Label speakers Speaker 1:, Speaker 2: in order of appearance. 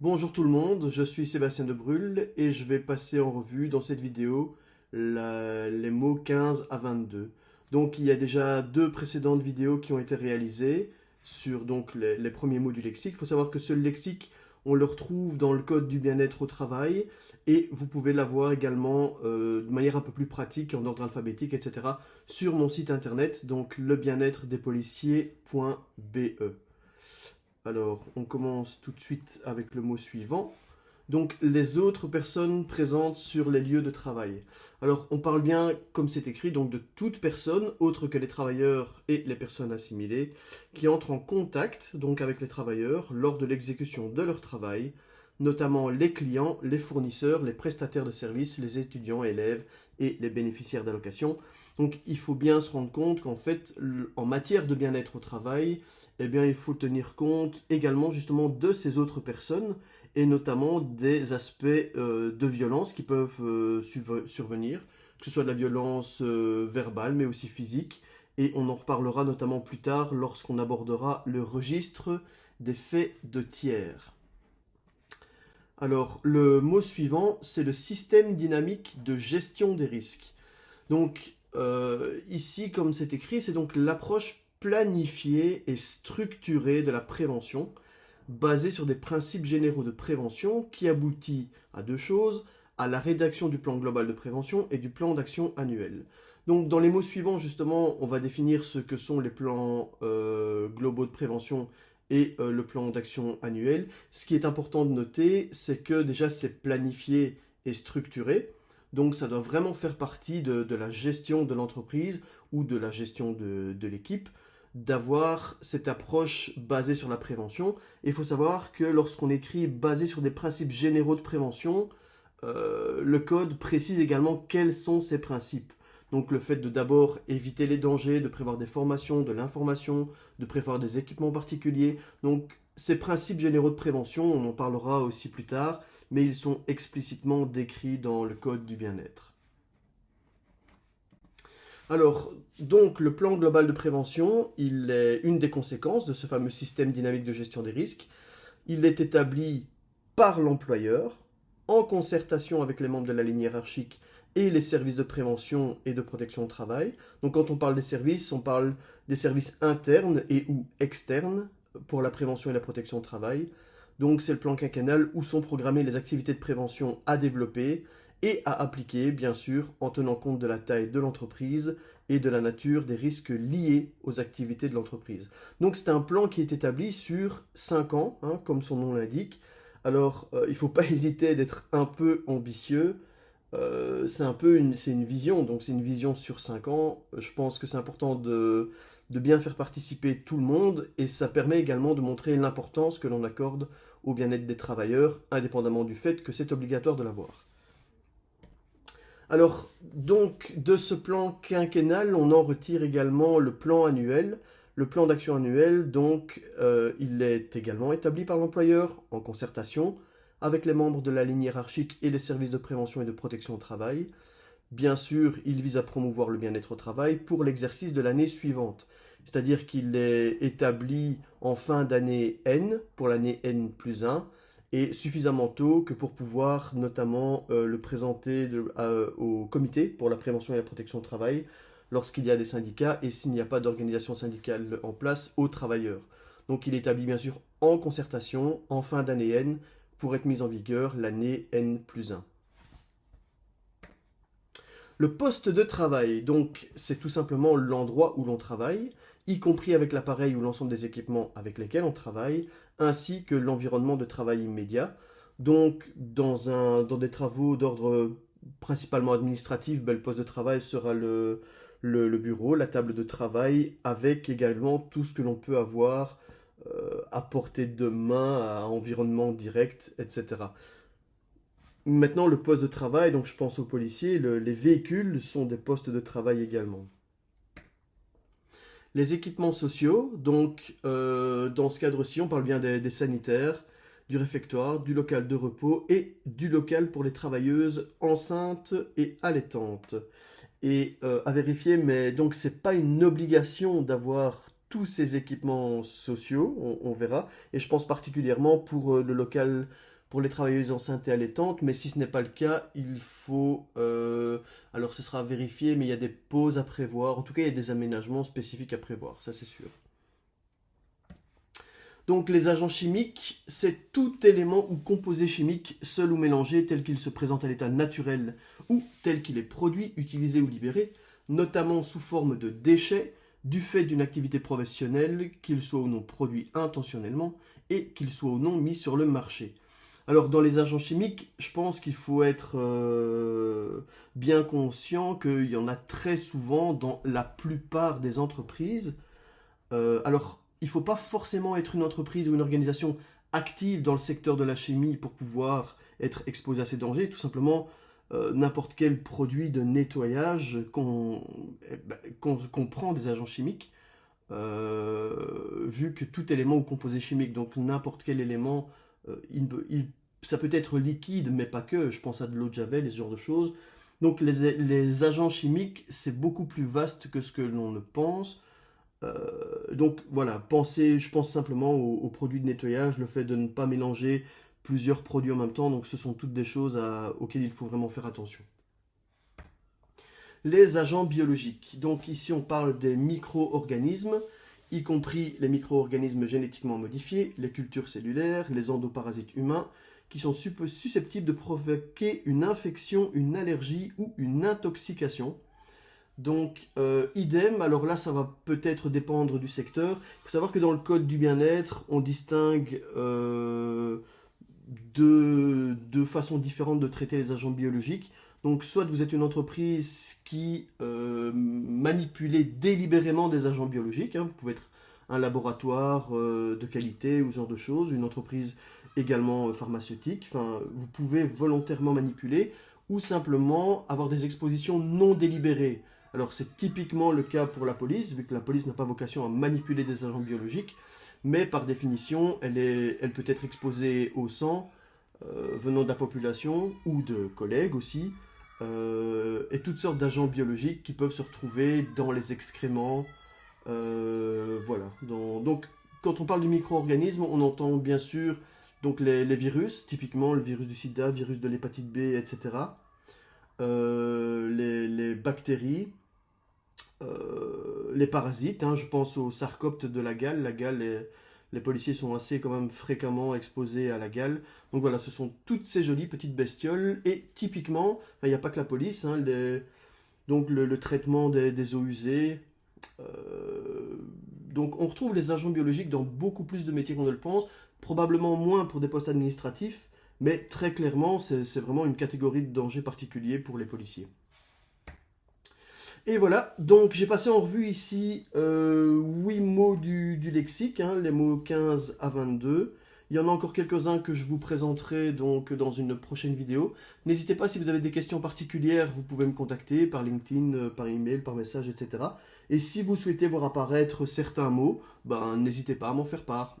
Speaker 1: Bonjour tout le monde, je suis Sébastien de Brul et je vais passer en revue dans cette vidéo les mots 15 à 22. Donc il y a déjà deux précédentes vidéos qui ont été réalisées sur donc les premiers mots du lexique. Il faut savoir que ce lexique, on le retrouve dans le code du bien-être au travail et vous pouvez l'avoir également de manière un peu plus pratique en ordre alphabétique, etc. sur mon site internet, donc lebienêtre-des-policiers.be. Alors, on commence tout de suite avec le mot suivant. Donc, les autres personnes présentes sur les lieux de travail. Alors, on parle bien, comme c'est écrit, donc de toute personne, autre que les travailleurs et les personnes assimilées, qui entrent en contact donc avec les travailleurs lors de l'exécution de leur travail, notamment les clients, les fournisseurs, les prestataires de services, les étudiants, élèves et les bénéficiaires d'allocations. Donc, il faut bien se rendre compte qu'en fait, en matière de bien-être au travail, eh bien, il faut tenir compte également justement de ces autres personnes et notamment des aspects de violence qui peuvent survenir, que ce soit de la violence verbale mais aussi physique. Et on en reparlera notamment plus tard lorsqu'on abordera le registre des faits de tiers. Alors, le mot suivant, c'est le système dynamique de gestion des risques. Donc, ici, comme c'est écrit, c'est donc l'approche planifiée et structurée de la prévention, basée sur des principes généraux de prévention qui aboutit à deux choses, à la rédaction du plan global de prévention et du plan d'action annuel. Donc, dans les mots suivants, justement, on va définir ce que sont les plans globaux de prévention et le plan d'action annuel. Ce qui est important de noter, c'est que déjà c'est planifié et structuré. Donc ça doit vraiment faire partie de la gestion de l'entreprise ou de la gestion de l'équipe, d'avoir cette approche basée sur la prévention. Et il faut savoir que lorsqu'on écrit basé sur des principes généraux de prévention, le code précise également quels sont ces principes. Donc le fait de d'abord éviter les dangers, de prévoir des formations, de l'information, de prévoir des équipements particuliers. Donc ces principes généraux de prévention, on en parlera aussi plus tard, mais ils sont explicitement décrits dans le code du bien-être. Alors, donc le plan global de prévention, il est une des conséquences de ce fameux système dynamique de gestion des risques. Il est établi par l'employeur, en concertation avec les membres de la ligne hiérarchique et les services de prévention et de protection au travail. Donc quand on parle des services, on parle des services internes et ou externes pour la prévention et la protection au travail. Donc c'est le plan quinquennal où sont programmées les activités de prévention à développer et à appliquer, bien sûr, en tenant compte de la taille de l'entreprise et de la nature des risques liés aux activités de l'entreprise. Donc c'est un plan qui est établi sur 5 ans, hein, comme son nom l'indique. Alors il ne faut pas hésiter d'être un peu ambitieux. C'est une vision, donc c'est une vision sur 5 ans. Je pense que c'est important de bien faire participer tout le monde et ça permet également de montrer l'importance que l'on accorde au bien-être des travailleurs, indépendamment du fait que c'est obligatoire de l'avoir. Alors, donc, de ce plan quinquennal, on en retire également le plan annuel. Le plan d'action annuel, donc, il est également établi par l'employeur en concertation avec les membres de la ligne hiérarchique et les services de prévention et de protection au travail. Bien sûr, il vise à promouvoir le bien-être au travail pour l'exercice de l'année suivante. C'est-à-dire qu'il est établi en fin d'année N, pour l'année N plus 1, et suffisamment tôt que pour pouvoir notamment le présenter au comité pour la prévention et la protection au travail lorsqu'il y a des syndicats et s'il n'y a pas d'organisation syndicale en place aux travailleurs. Donc il est établi bien sûr en concertation en fin d'année N pour être mis en vigueur l'année N plus 1. Le poste de travail, donc, c'est tout simplement l'endroit où l'on travaille, y compris avec l'appareil ou l'ensemble des équipements avec lesquels on travaille, ainsi que l'environnement de travail immédiat. Donc, dans des travaux d'ordre principalement administratif, ben, le poste de travail sera le bureau, la table de travail, avec également tout ce que l'on peut avoir à portée de main, à environnement direct, etc. Maintenant, le poste de travail, donc je pense aux policiers, les véhicules sont des postes de travail également. Les équipements sociaux, donc dans ce cadre-ci, on parle bien des sanitaires, du réfectoire, du local de repos et du local pour les travailleuses enceintes et allaitantes. Et à vérifier, mais donc c'est pas une obligation d'avoir tous ces équipements sociaux, on verra. Et je pense particulièrement pour le local pour les travailleuses enceintes et allaitantes, mais si ce n'est pas le cas, il faut... alors ce sera vérifié, mais il y a des pauses à prévoir. En tout cas, il y a des aménagements spécifiques à prévoir, ça c'est sûr. Donc les agents chimiques, c'est tout élément ou composé chimique, seul ou mélangé, tel qu'il se présente à l'état naturel ou tel qu'il est produit, utilisé ou libéré, notamment sous forme de déchets, du fait d'une activité professionnelle, qu'il soit ou non produit intentionnellement, et qu'il soit ou non mis sur le marché. Alors dans les agents chimiques, je pense qu'il faut être bien conscient qu'il y en a très souvent dans la plupart des entreprises. Alors, il ne faut pas forcément être une entreprise ou une organisation active dans le secteur de la chimie pour pouvoir être exposé à ces dangers. Tout simplement, n'importe quel produit de nettoyage comprend des agents chimiques, vu que tout élément ou composé chimique, donc n'importe quel élément, ça peut être liquide, mais pas que, je pense à de l'eau de javel et ce genre de choses. Donc les agents chimiques, c'est beaucoup plus vaste que ce que l'on ne pense. Donc voilà, je pense simplement aux produits de nettoyage, le fait de ne pas mélanger plusieurs produits en même temps, donc ce sont toutes des choses auxquelles il faut vraiment faire attention. Les agents biologiques, donc ici on parle des micro-organismes, y compris les micro-organismes génétiquement modifiés, les cultures cellulaires, les endoparasites humains, qui sont susceptibles de provoquer une infection, une allergie ou une intoxication. Donc, idem, alors là, ça va peut-être dépendre du secteur. Il faut savoir que dans le code du bien-être, on distingue deux façons différentes de traiter les agents biologiques. Donc, soit vous êtes une entreprise qui manipulez délibérément des agents biologiques, hein, vous pouvez être un laboratoire de qualité ou ce genre de choses, une entreprise également pharmaceutique, enfin, vous pouvez volontairement manipuler ou simplement avoir des expositions non délibérées. Alors c'est typiquement le cas pour la police, vu que la police n'a pas vocation à manipuler des agents biologiques, mais par définition, elle peut être exposée au sang venant de la population ou de collègues aussi, et toutes sortes d'agents biologiques qui peuvent se retrouver dans les excréments. Voilà. Donc quand on parle du micro-organisme, on entend bien sûr donc les virus, typiquement le virus du sida, virus de l'hépatite B, etc. Les bactéries, les parasites, hein, je pense aux sarcoptes de la gale. La gale, les policiers sont assez quand même fréquemment exposés à la gale. Donc voilà, ce sont toutes ces jolies petites bestioles. Et typiquement, il n'y a pas que la police, hein, donc le traitement des eaux usées. Donc on retrouve les agents biologiques dans beaucoup plus de métiers qu'on ne le pense. Probablement moins pour des postes administratifs. Mais très clairement, c'est vraiment une catégorie de danger particulier pour les policiers. Et voilà, donc j'ai passé en revue ici 8 mots du lexique, hein, les mots 15 à 22. Il y en a encore quelques-uns que je vous présenterai donc dans une prochaine vidéo. N'hésitez pas, si vous avez des questions particulières, vous pouvez me contacter par LinkedIn, par email, par message, etc. Et si vous souhaitez voir apparaître certains mots, ben, n'hésitez pas à m'en faire part.